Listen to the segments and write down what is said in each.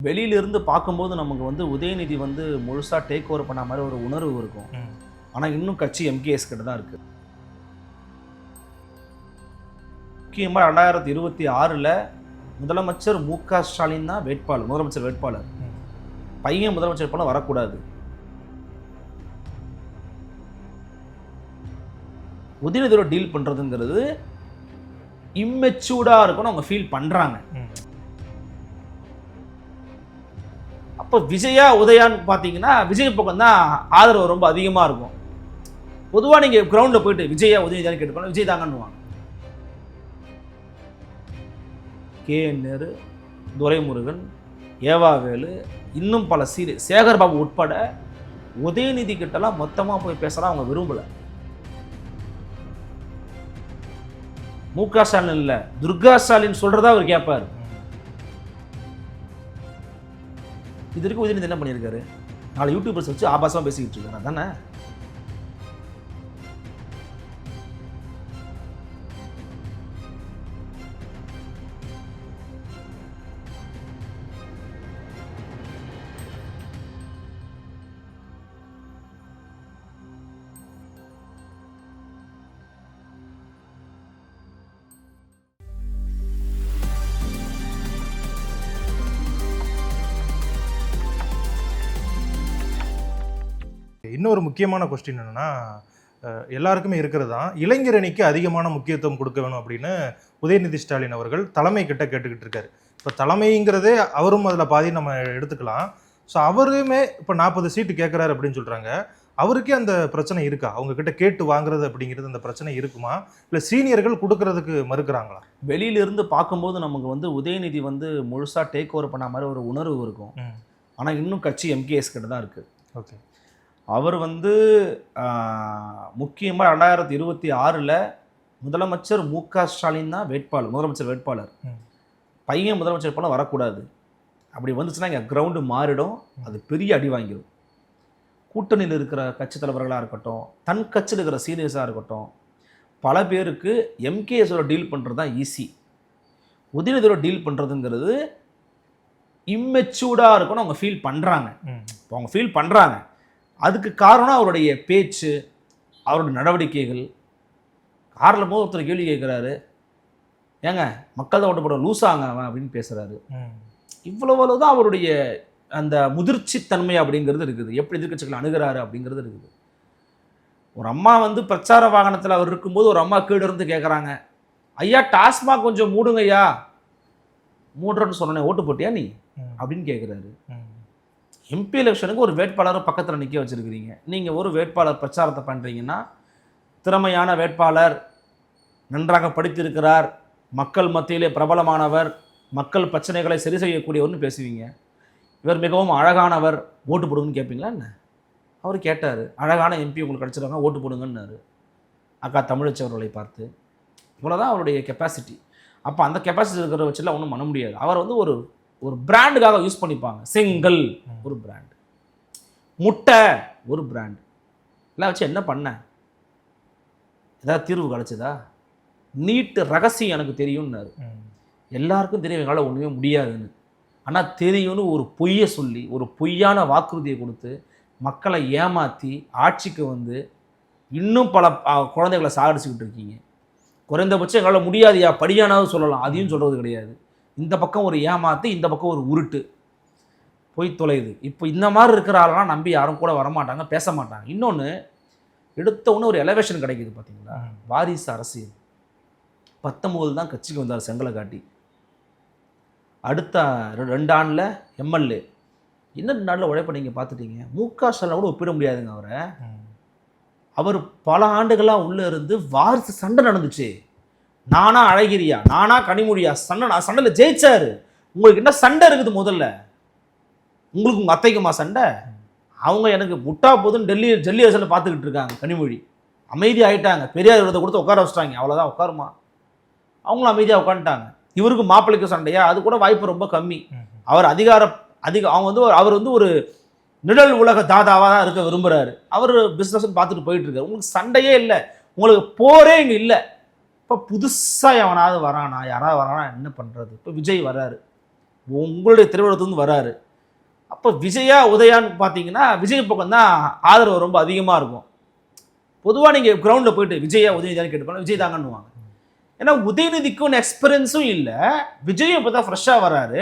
வெளியிலிருந்து பார்க்கும்போது நமக்கு வந்து உதயநிதி வந்து முழுசாக டேக் ஓவர் பண்ண மாதிரி ஒரு உணர்வு இருக்கும். ஆனால் இன்னும் கட்சி எம்கேஎஸ் கிட்ட தான் இருக்குது. முக்கியமாக 2026 முதலமைச்சர் மு.க. ஸ்டாலின் தான் வேட்பாளர், முதலமைச்சர் வேட்பாளர். பையன் முதலமைச்சர் வேட்பாளர் வரக்கூடாது. உதயநிதியோட டீல் பண்ணுறதுங்கிறது இம்மெச்சூர்டாக இருக்கும்னு அவங்க ஃபீல் பண்ணுறாங்க. அப்போ விஜயா உதயான்னு பார்த்தீங்கன்னா விஜய் பக்கம் தான் ஆதரவு ரொம்ப அதிகமாக இருக்கும். பொதுவாக நீங்கள் கிரவுண்டில் போயிட்டு விஜயா உதயநிதியான்னு கேட்டுக்கணும், விஜய் தாங்கன்னுவாங்க. கே.என். நேரு, துரைமுருகன், ஏவாவேலு, இன்னும் பல சேகர் பாபு உட்பட உதயநிதி கிட்டலாம் மொத்தமாக போய் பேசலாம் அவங்க விரும்பலை. மு.க. ஸ்டாலின் இல்லை, துர்கா ஸ்டாலின் சொல்கிறதா அவர் கேட்பார். இது வரைக்கும் உதயநிதி என்ன பண்ணியிருக்காரு? 4 யூடியூபர்ஸ் வச்சு ஆபாசமாக பேசிக்கிட்டு இருக்காரு தானே. இன்னொரு முக்கியமான கொஸ்டின் என்னன்னா, எல்லாருக்குமே இருக்கிறது தான், இளைஞர் அணிக்கு அதிகமான முக்கியத்துவம் கொடுக்க வேணும் அப்படின்னு உதயநிதி ஸ்டாலின் அவர்கள் தலைமை கிட்ட கேட்டுக்கிட்டு இருக்காரு. இப்போ தலைமைங்கிறதே அவரும் அதில் பாதி நம்ம எடுத்துக்கலாம். ஸோ அவருமே இப்போ 40 சீட்டு கேட்குறாரு அப்படின்னு சொல்கிறாங்க. அவருக்கே அந்த பிரச்சனை இருக்கா? அவங்க கிட்ட கேட்டு வாங்குறது அப்படிங்கிறது அந்த பிரச்சனை இருக்குமா, இல்லை சீனியர்கள் கொடுக்கறதுக்கு மறுக்கிறாங்களா? வெளியிலிருந்து பார்க்கும்போது நமக்கு வந்து உதயநிதி வந்து முழுசாக டேக் ஓவர் பண்ண மாதிரி ஒரு உணர்வு இருக்கும். ஆனால் இன்னும் கட்சி எம்கேஎஸ் கிட்ட தான் இருக்குது. ஓகே. அவர் வந்து முக்கியமாக 2026 முதலமைச்சர் மு.க. ஸ்டாலின் தான் வேட்பாளர், முதலமைச்சர் வேட்பாளர். பையன் முதலமைச்சர் வேட்பாளர் வரக்கூடாது. அப்படி வந்துச்சுன்னா இங்கே கிரவுண்டு மாறிடும், அது பெரிய அடி வாங்கிடும். கூட்டணியில் இருக்கிற கட்சி தலைவர்களாக இருக்கட்டும், தன் கட்சியில் இருக்கிற சீனியர்ஸாக இருக்கட்டும், பல பேருக்கு எம்கேஎஸோட டீல் பண்ணுறது தான் ஈஸி. உதயநிதியோட டீல் பண்ணுறதுங்கிறது இம்மெச்சூர்டாக இருக்கும்னு அவங்க ஃபீல் பண்ணுறாங்க. இப்போ அவங்க ஃபீல் பண்ணுறாங்க. அதுக்கு காரணம் அவருடைய பேச்சு, அவருடைய நடவடிக்கைகள். காரில் போது ஒருத்தர் கேள்வி கேட்குறாரு, ஏங்க மக்கள் தான் ஓட்டு போட லூஸாங்க அவன் அப்படின்னு பேசுகிறாரு. இவ்வளவு தான் அவருடைய அந்த முதிர்ச்சி தன்மை அப்படிங்கிறது இருக்குது. எப்படி எதிர்க்கட்சிகள் அணுகிறாரு அப்படிங்கிறது இருக்குது. ஒரு அம்மா வந்து பிரச்சார வாகனத்தில் அவர் இருக்கும்போது ஒரு அம்மா கீழே இருந்து கேட்குறாங்க, ஐயா டாஸ்மாக் கொஞ்சம் மூடுங்க ஐயா. மூடுறன்னு சொன்னேன், ஓட்டு போட்டியா நீ அப்படின்னு கேட்குறாரு. எம்பி எலெக்ஷனுக்கு ஒரு வேட்பாளரை பக்கத்தில் நிற்க வச்சுருக்கிறீங்க. நீங்கள் ஒரு வேட்பாளர் பிரச்சாரத்தை பண்ணுறீங்கன்னா, திறமையான வேட்பாளர், நன்றாக படித்திருக்கிறார், மக்கள் மத்தியிலே பிரபலமானவர், மக்கள் பிரச்சனைகளை சரி செய்யக்கூடியவர்னு பேசுவீங்க. இவர் மிகவும் அழகானவர், ஓட்டு போடுங்கன்னு கேட்பீங்களா என்ன? அவர் கேட்டார், அழகான எம்பி உங்களுக்கு கிடச்சிருவாங்க, ஓட்டு போடுங்கன்னாரு அக்கா தமிழச்சி அவர்களை பார்த்து. இவ்வளோதான் அவருடைய கெப்பாசிட்டி. அப்போ அந்த கெப்பாசிட்டி இருக்கிற வச்சுலாம் ஒன்றும் பண்ண முடியாது. அவர் வந்து ஒரு பிராண்டுக்காக யூஸ் பண்ணிப்பாங்க. செங்கல் ஒரு பிராண்ட், முட்டை ஒரு பிராண்ட், எல்லாம் வச்சு என்ன பண்ண? ஏதாவது தீர்வு கிடச்சிதா? நீட்டு ரகசியம் எனக்கு தெரியும்னாரு. எல்லாருக்கும் தெரியும் எங்களால் ஒன்றுமே முடியாதுன்னு. ஆனால் தெரியும்னு ஒரு பொய்யை சொல்லி, ஒரு பொய்யான வாக்குறுதியை கொடுத்து மக்களை ஏமாற்றி ஆட்சிக்கு வந்து இன்னும் பல குழந்தைகளை சாகடிச்சுக்கிட்டு இருக்கீங்க. குறைந்தபட்சம் எங்களால் முடியாதுயா படியானாவது சொல்லலாம், அதையும் சொல்கிறது கிடையாது. இந்த பக்கம் ஒரு ஏமாத்து, இந்த பக்கம் ஒரு உருட்டு போய் தொலையுது. இப்போ இந்த மாதிரி இருக்கிற ஆளெல்லாம் நம்பி யாரும் கூட வரமாட்டாங்க, பேச மாட்டாங்க. இன்னொன்று, எடுத்த ஒன்று ஒரு எலவேஷன் கிடைக்கிது பார்த்தீங்களா? வாரிசு அரசியல். 19 தான் கட்சிக்கு வந்தார் செங்கலை காட்டி. அடுத்த 2 ஆண்டில் எம்எல்ஏ. என்ன 2 நாளில் உழைப்ப நீங்கள் பார்த்துட்டீங்க. மு.க. ஸ்டாலின் கூட ஒப்பிட முடியாதுங்க அவரை. அவர் பல ஆண்டுகளாக உள்ளே இருந்து வாரிசு சண்டை நடந்துச்சு. நானா அழகிரியா, நானா கனிமொழியா, சண்டையில் ஜெயிச்சாரு. உங்களுக்கு என்ன சண்டை இருக்குது? முதல்ல உங்களுக்கு உங்கள் அத்தைக்குமா சண்டை? அவங்க எனக்கு முட்டா போதுன்னு ஜெல்லி அரசில் பார்த்துக்கிட்டு இருக்காங்க. கனிமொழி அமைதி ஆகிட்டாங்க, பெரியார் விரதத்தை கொடுத்து உட்கார வச்சிட்டாங்க. அவ்வளோதான், உட்காருமா. அவங்களும் அமைதியாக உட்காந்துட்டாங்க. இவருக்கு மாப்பிள்ளைக்கு சண்டையா? அது கூட வாய்ப்பு ரொம்ப கம்மி. அவர் அவர் வந்து ஒரு நிழல் உலக தாதாவாக தான் இருக்க விரும்புகிறாரு. அவர் பிஸ்னஸ் பார்த்துட்டு போயிட்டு இருக்காரு. உங்களுக்கு சண்டையே இல்லை, உங்களுக்கு போரே இங்கே இல்லை. இப்போ புதுசாக எவனாவது வரானா, யாராவது வரானா என்ன பண்ணுறது? இப்போ விஜய் வர்றாரு, உங்களுடைய திரையுலகத்துலேருந்து வராரு. அப்போ விஜயா உதயான்னு பார்த்தீங்கன்னா விஜய் பக்கம் தான் ஆதரவு ரொம்ப அதிகமாக இருக்கும். பொதுவாக நீங்கள் கிரவுண்டில் போயிட்டு விஜயா உதயநிதியான்னு கேட்டுப்பாங்க, விஜய் தாங்கன்னுவாங்க. ஏன்னா உதயநிதிக்கும் எக்ஸ்பீரியன்ஸும் இல்லை, விஜய் இப்போ தான் ஃப்ரெஷ்ஷாக வராரு.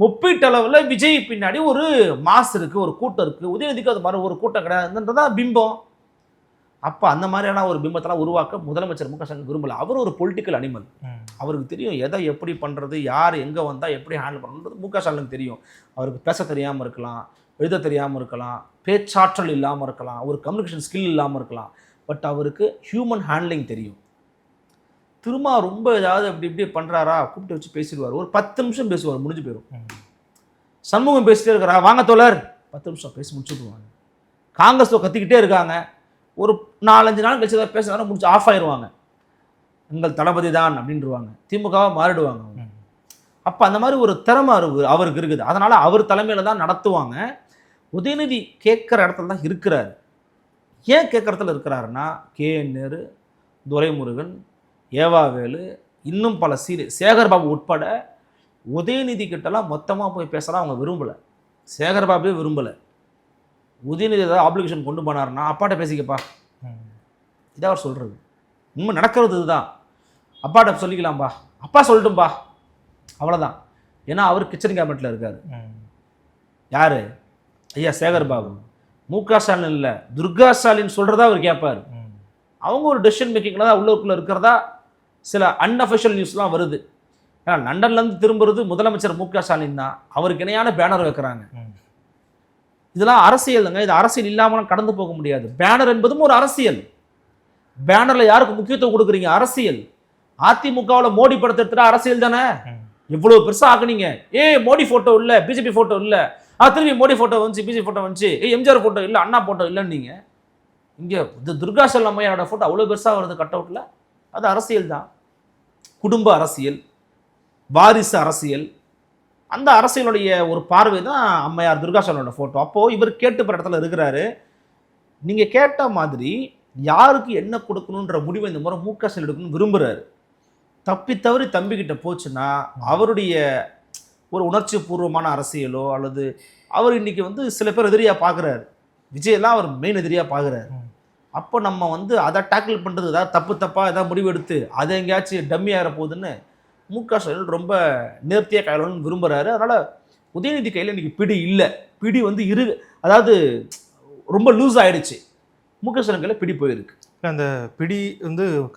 ஒப்பீட்டளவில் விஜய் பின்னாடி ஒரு மாஸ் இருக்குது, ஒரு கூட்டம் இருக்குது. உதயநிதிக்கு அது மாதிரி ஒரு கூட்டம் கிடையாதுன்றதான் பிம்பம். அப்போ அந்த மாதிரியான ஒரு பிம்பத்தெல்லாம் உருவாக்க முதலமைச்சர் மு க ஸ்டாலின் விரும்பல. அவர் ஒரு பொலிட்டிக்கல் அனிமல். அவருக்கு தெரியும் எதை எப்படி பண்ணுறது, யார் எங்கே வந்தால் எப்படி ஹேண்டில் பண்ணுறது. மு க ஸ்டாலினுக்கு தெரியும். அவருக்கு பேச தெரியாமல் இருக்கலாம், எழுத தெரியாமல் இருக்கலாம், பேச்சாற்றல் இல்லாமல் இருக்கலாம், ஒரு கம்யூனிகேஷன் ஸ்கில் இல்லாமல் இருக்கலாம். பட் அவருக்கு ஹியூமன் ஹேண்ட்லிங் தெரியும். திரும்ப ரொம்ப ஏதாவது அப்படி இப்படி பண்ணுறாரா கூப்பிட்டு வச்சு பேசிடுவார். ஒரு 10 நிமிஷம் பேசுவார், முடிஞ்சு போயிடும். சண்முகம் பேசிட்டே இருக்கிறா, வாங்க தோழர், 10 நிமிஷம் பேசி முடிச்சுடுவாங்க. காங்கிரஸில் கத்திக்கிட்டே இருக்காங்க, ஒரு 4-5 நாள் கழிச்சு ஏதாவது பேசுனாலும் முடிச்சு ஆஃப் ஆயிடுவாங்க. எங்கள் தளபதி தான் அப்படின்ட்டுருவாங்க, திமுகவாக மாறிடுவாங்க. அப்போ அந்த மாதிரி ஒரு திறமை அவருக்கு இருக்குது. அதனால் அவர் தலைமையில் தான் நடத்துவாங்க. உதயநிதி கேட்குற இடத்துல தான் இருக்கிறாரு. ஏன் கேட்குற இடத்துல இருக்கிறாருன்னா, கே.என். நேரு, துரைமுருகன், ஏவாவேலு, இன்னும் பல சேகர்பாபு உட்பட உதயநிதி கிட்டலாம் மொத்தமாக போய் பேசலாம் அவங்க விரும்பலை. சேகர்பாபுவே விரும்பலை. உதயநிதி ஏதாவது ஆப்ளிகேஷன் கொண்டு போனார்னா அப்பாட்ட பேசிக்கப்பா, இதான் அவர் சொல்கிறது. உண்மை நடக்கிறது இதுதான். அப்பாட்ட சொல்லிக்கலாம்பா, அப்பா சொல்லட்டும்பா, அவ்வளோதான். ஏன்னா அவர் கிச்சன் கேபினெட்டில் இருக்கார். யார்? ஐயா சேகர்பாபு. மு க ஸ்டாலின் இல்லை, துர்கா ஸ்டாலின் சொல்கிறதா அவர் கேட்பார். அவங்க ஒரு டெசிஷன் மேக்கிங்கில் தான் உள்ளுக்குள்ளே இருக்கிறதா சில அன்அஃபிஷியல் நியூஸ்லாம் வருது. ஏன்னா லண்டன்லேருந்து திரும்புறது முதலமைச்சர் மு க ஸ்டாலின் தான். அவருக்கு இணையான பேனர் வைக்கிறாங்க. இதெல்லாம் அரசியலுங்க. இது அரசியல் இல்லாமலாம் கடந்து போக முடியாது. பேனர் என்பதும் ஒரு அரசியல். பேனரில் யாருக்கு முக்கியத்துவம் கொடுக்குறீங்க? அரசியல். அதிமுகவில் மோடி படத்தை எடுத்துட்டா அரசியல் தானே. எவ்வளோ பெருசாக ஆக்குனீங்க. மோடி ஃபோட்டோ இல்லை, பிஜேபி ஃபோட்டோ இல்லை, திரும்பி மோடி ஃபோட்டோ வந்துச்சு, பிஜேபி ஃபோட்டோ வந்துச்சு, எம்ஜிஆர் ஃபோட்டோ இல்லை, அண்ணா ஃபோட்டோ இல்லைன்னு நீங்கள் இங்கே துர்கா ஸ்டாலின் அம்மையாரோட ஃபோட்டோ அவ்வளோ பெருசாக வருது கட் அவுட்டில். அது அரசியல் தான். குடும்ப அரசியல், வாரிசு அரசியல். அந்த அரசியலுடைய ஒரு பார்வை தான் அம்மையார் துர்கா ஸ்டாலினோட ஃபோட்டோ. அப்போது இவர் கேட்டுப்பட்ட இடத்துல இருக்கிறாரு. நீங்கள் கேட்ட மாதிரி யாருக்கு என்ன கொடுக்கணுன்ற முடிவை இந்த முறை மு க ஸ்டாலின் எடுக்கணும்னு விரும்புகிறாரு. தப்பி தவறி தம்பிக்கிட்ட போச்சுன்னா அவருடைய ஒரு உணர்ச்சி பூர்வமான அரசியலோ அல்லது அவர் இன்றைக்கி சில பேர் எதிரியாக பார்க்குறாரு. விஜயெல்லாம் அவர் மெயின் எதிரியாக பார்க்குறாரு. அப்போ நம்ம அதை டேக்கிள் பண்ணுறது, ஏதாவது தப்பாக ஏதாவது முடிவு எடுத்து அதை எங்கேயாச்சும் டம்மி ஆகிற போகுதுன்னு மு க ஸ்டாலின் ரொம்ப நேர்த்தியாக கையாளணும்னு விரும்புகிறாரு. அதனால் உதயநிதி கையில் இன்றைக்கி பிடி இல்லை. பிடி அதாவது ரொம்ப லூஸ் ஆகிடுச்சு. மு க ஸ்டாலின் கையில் பிடி போயிருக்கு. அந்த பிடி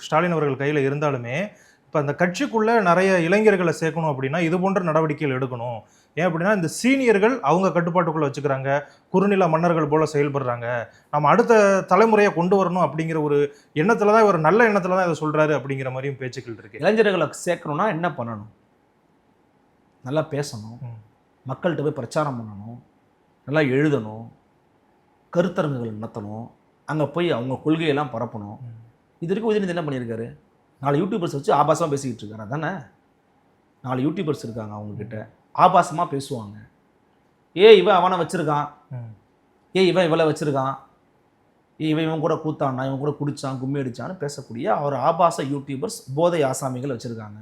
ஸ்டாலின் அவர்கள் கையில் இருந்தாலுமே இப்போ அந்த கட்சிக்குள்ளே நிறைய இளைஞர்களை சேர்க்கணும் அப்படின்னா இது போன்ற நடவடிக்கைகள் எடுக்கணும். ஏன் அப்படின்னா இந்த சீனியர்கள் அவங்க கட்டுப்பாட்டுக்குள்ளே வச்சுக்கிறாங்க, குறுநில மன்னர்கள் போல் செயல்படுறாங்க, நம்ம அடுத்த தலைமுறையை கொண்டு வரணும் அப்படிங்கிற ஒரு எண்ணத்தில் தான், ஒரு நல்ல எண்ணத்தில் தான் இதை சொல்கிறாரு அப்படிங்கிற மாதிரியும் பேச்சுக்கள் இருக்குது. இளைஞர்களை சேர்க்கணும்னா என்ன பண்ணணும்? நல்லா பேசணும், மக்கள்கிட்ட போய் பிரச்சாரம் பண்ணணும், நல்லா எழுதணும், கருத்தரங்குகள் நடத்தணும், அங்கே போய் அவங்க கொள்கையெல்லாம் பரப்பணும். இது வரைக்கும் உதயநிதி என்ன பண்ணியிருக்காரு? 4 யூடியூபர்ஸ் வச்சு ஆபாசமாக பேசிக்கிட்டு இருக்காரு. அதானே 4 யூடியூபர்ஸ் இருக்காங்க, அவங்கக்கிட்ட ஆபாசமாக பேசுவாங்க. இவன் அவனை வச்சுருக்கான், இவன் இவளை வச்சுருக்கான், இவன் கூட கூத்தானா, இவன் கூட குடித்தான், கும்மி அடித்தான்னு பேசக்கூடிய அவர் ஆபாச யூடியூபர்ஸ், போதை ஆசாமிகள் வச்சுருக்காங்க.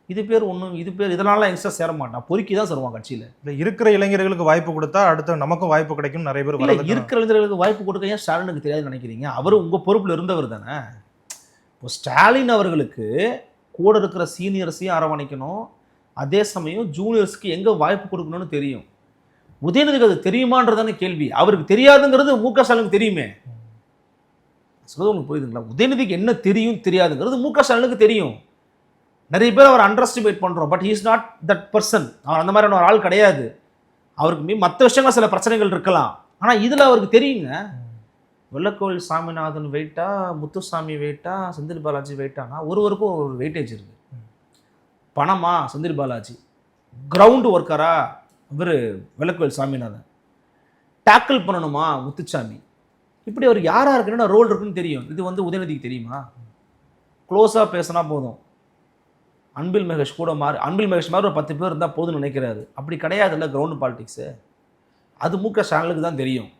இது பேர் இதனால யங்ஸ்டர் சேர மாட்டான், பொறுக்கி தான் சேருவான் கட்சியில். இல்லை, இருக்கிற இளைஞர்களுக்கு வாய்ப்பு கொடுத்தா அடுத்து நமக்கும் வாய்ப்பு கிடைக்கும். நிறைய பேர் இருக்கிற இளைஞர்களுக்கு வாய்ப்பு கொடுக்க ஏன் ஸ்டாலினுக்கு தெரியாதுன்னு நினைக்கிறீங்க? அவர் உங்கள் பொறுப்பில் இருந்தவர் தானே. இப்போ ஸ்டாலின் அவர்களுக்கு கூட இருக்கிற சீனியர்ஸையும் அரவணைக்கணும், அதே சமயம் ஜூனியர்ஸ்க்கு எங்கே வாய்ப்பு கொடுக்கணும்னு தெரியும். உதயநிதிக்கு அது தெரியுமான்றதான கேள்வி. அவருக்கு தெரியாதுங்கிறது மு க ஸ்டாலினுக்கு தெரியுமே. சொல்றது உங்களுக்கு புரியுதுங்களா? உதயநிதிக்கு என்ன தெரியும் தெரியாதுங்கிறது மு க ஸ்டாலினுக்கு தெரியும். நிறைய பேர் அவர் அண்டர் எஸ்டிமேட் பண்ணுறோம். But he is not that person. அவர் அந்த மாதிரியான ஒரு ஆள் கிடையாது. அவருக்கு மற்ற விஷயங்கள் சில பிரச்சனைகள் இருக்கலாம், ஆனால் இதில் அவருக்கு தெரியுங்க. வெள்ளக்கோவில் சாமிநாதன் வெயிட்டா, முத்துசாமி வெயிட்டா, செந்தில் பாலாஜி வெயிட்டானா, ஒருவருக்கும் ஒரு வெயிட்டேஜ் இருக்குது. பணமா செந்தில் பாலாஜி, கிரவுண்டு ஒர்க்கரா இவர் வெள்ளக்கோவில் சாமிநாதன், டேக்கிள் பண்ணணுமா முத்துசாமி, இப்படி அவர் யாராக இருக்குன்னு ரோல் இருக்குன்னு தெரியும். இது உதயநிதிக்கு தெரியுமா? க்ளோஸாக பேசினா போதும். அன்பில் மகேஷ் கூட அன்பில் மகேஷ் மாதிரி ஒரு 10 பேர் இருந்தால் போதும்னு நினைக்கிறாரு. அப்படி கிடையாது இல்லை கிரவுண்டு பாலிடிக்ஸு. அது மு க ஸ்டாலினுக்கு தான் தெரியும்.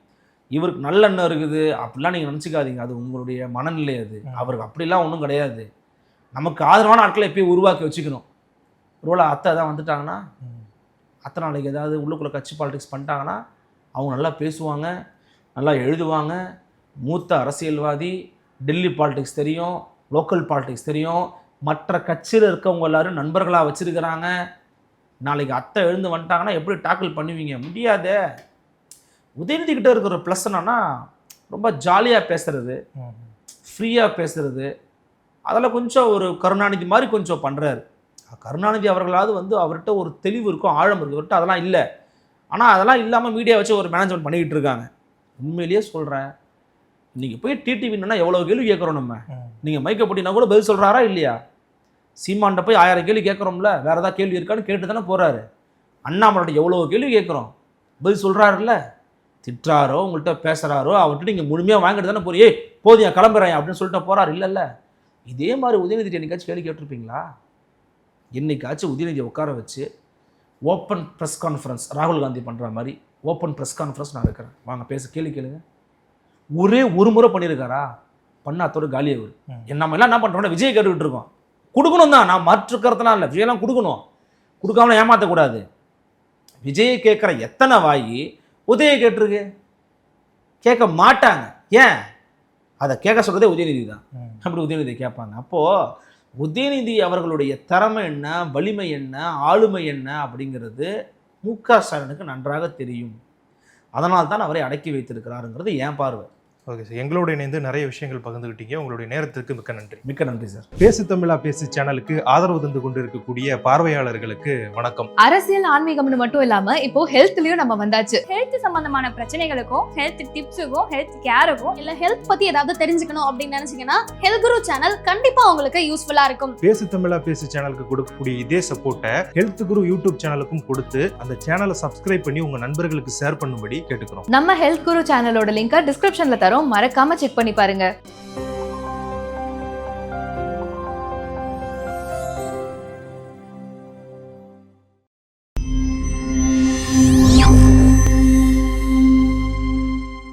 இவருக்கு நல்லெண்ணம் இருக்குது அப்படிலாம் நீங்கள் நினச்சிக்காதீங்க, அது உங்களுடைய மனநிலை. அது அவருக்கு அப்படிலாம் ஒன்றும் கிடையாது. நமக்கு ஆதரவான ஆட்களை எப்பயும் உருவாக்கி வச்சுக்கணும். ரோலா அத்தை தான் வந்துட்டாங்கன்னா அத்தனை நாளைக்கு ஏதாவது உள்ளுக்குள்ளே கட்சி பாலிடிக்ஸ் பண்ணிட்டாங்கன்னா அவங்க நல்லா பேசுவாங்க, நல்லா எழுதுவாங்க, மூத்த அரசியல்வாதி, டெல்லி பாலிடிக்ஸ் தெரியும், லோக்கல் பாலிடிக்ஸ் தெரியும், மற்ற கட்சியில் இருக்கவங்க எல்லாரும் நண்பர்களாக வச்சுருக்கிறாங்க. நாளைக்கு அத்தை எழுந்து வந்துட்டாங்கன்னா எப்படி டாக்கிள் பண்ணுவீங்க? முடியாதே. உதயநிதி கிட்ட இருக்கிற ப்ளஸ் என்னன்னா ரொம்ப ஜாலியாக பேசுறது, ஃப்ரீயாக பேசுறது, அதில் கொஞ்சம் ஒரு கருணாநிதி மாதிரி கொஞ்சம் பண்ணுறாரு. கருணாநிதி அவர்களாவது வந்து அவர்கிட்ட ஒரு தெளிவு இருக்கும், ஆழம் இருக்குது. அவர்கிட்ட அதெல்லாம் இல்லை. ஆனால் அதெல்லாம் இல்லாமல் மீடியா வச்சு ஒரு மேனேஜ்மெண்ட் பண்ணிக்கிட்டு இருக்காங்க. உண்மையிலேயே சொல்கிறேன், நீங்கள் போய் டிடிவின்னா எவ்வளோ கேள்வி கேட்குறோம் நம்ம. நீங்கள் மைக்க போட்டினா கூட பதில் சொல்கிறாரா இல்லையா? சீமான்ட்ட போய் 1000 கேள்வி கேட்குறோம்ல, வேறு ஏதாவது கேள்வி இருக்கான்னு கேட்டு தானே போகிறாரு. அண்ணாமலை எவ்வளோ கேள்வி கேட்குறோம், பதில் சொல்கிறாருல்ல. திட்டுறாரோ உங்கள்கிட்ட பேசுகிறாரோ அவர்கிட்ட நீங்கள் முழுமையாக வாங்கிட்டு தானே போறியே, போதியா கிளம்புறேன் அப்படின்னு சொல்லிட்டு போகிறாரு. இல்லைல்ல, இதே மாதிரி உதயநிதி என்னைக்காச்சும் கேள்வி கேட்டிருப்பீங்களா? என்னைக்காச்சும் உதயநிதியை உட்கார வச்சு ஓப்பன் ப்ரெஸ் கான்ஃபரன்ஸ், ராகுல் காந்தி பண்ணுற மாதிரி ஓப்பன் ப்ரெஸ் கான்ஃபரன்ஸ் நான் இருக்கிறேன், வாங்க பேச, கேள்வி கேளுங்க, ஒரே ஒரு முறை பண்ணியிருக்காரா? பண்ணாத்தோட காலி அவர். நம்ம எல்லாம் என்ன பண்ணுறோம்னா விஜய் கேட்டுக்கிட்டு இருக்கோம். கொடுக்கணும் தான், நான் மாற்றுக்கிறதுலாம் இல்லை, விஜயெல்லாம் கொடுக்கணும், கொடுக்காமலாம் ஏமாற்றக்கூடாது. விஜயை கேட்குற எத்தனை வாயி உதய கேட்டிருக்கு? கேட்க மாட்டாங்க. ஏன்? அதை கேட்க சொல்கிறதே உதயநிதி தான். அப்படி உதயநிதி கேட்பாங்க. அப்போது உதயநிதி அவர்களுடைய திறமை என்ன, வலிமை என்ன, ஆளுமை என்ன அப்படிங்கிறது மு.க. ஸ்டாலினுக்கு நன்றாக தெரியும். அதனால் தான் அவரை அடக்கி வைத்திருக்கிறாருங்கிறது என் பார்வை. ஓகே சார், எங்களோட இணைந்து நிறைய விஷயங்கள் பகிர்ந்துக்கிட்டீங்க. உங்களுடைய நேரத்திற்கு மிக்க நன்றி. மிக்க நன்றி சார். பேசு தமிழா பேசு சேனலுக்கு ஆதரவு தந்து கொண்டு இருக்கக்கூடிய பார்வையாளர்களுக்கு வணக்கம். அரசியல் ஆன்மீகம்னு மட்டும் இல்லாம இப்போ ஹெல்த்லயும் நம்ம வந்தாச்சு. ஹெல்த் சம்பந்தமான பிரச்சனைகளுக்கும், ஹெல்த் டிப்ஸுக்கும், ஹெல்த் கேருக்கும், இல்ல ஹெல்த் பத்தி ஏதாவது தெரிஞ்சுக்கணும் அப்படின்னு நினைச்சீங்கன்னா ஹெல்த் குரு சேனல் கண்டிப்பா உங்களுக்கு யூஸ்ஃபுல்லா இருக்கும். பேசு தமிழா பேசு சேனலுக்கு கொடுக்கக்கூடிய இதே சப்போர்ட்டை ஹெல்த் குரு யூடியூப் சேனலுக்கும் கொடுத்து அந்த சேனலை சப்ஸ்கிரைப் பண்ணி உங்க நண்பர்களுக்கு ஷேர் பண்ணும்படி கேட்டுக்கிறோம். நம்ம ஹெல்த் குரு சேனலோட லிங்கை டிஸ்கிரிப்ஷன்ல தரோம், மறக்காம செக் பண்ணி பாருங்க.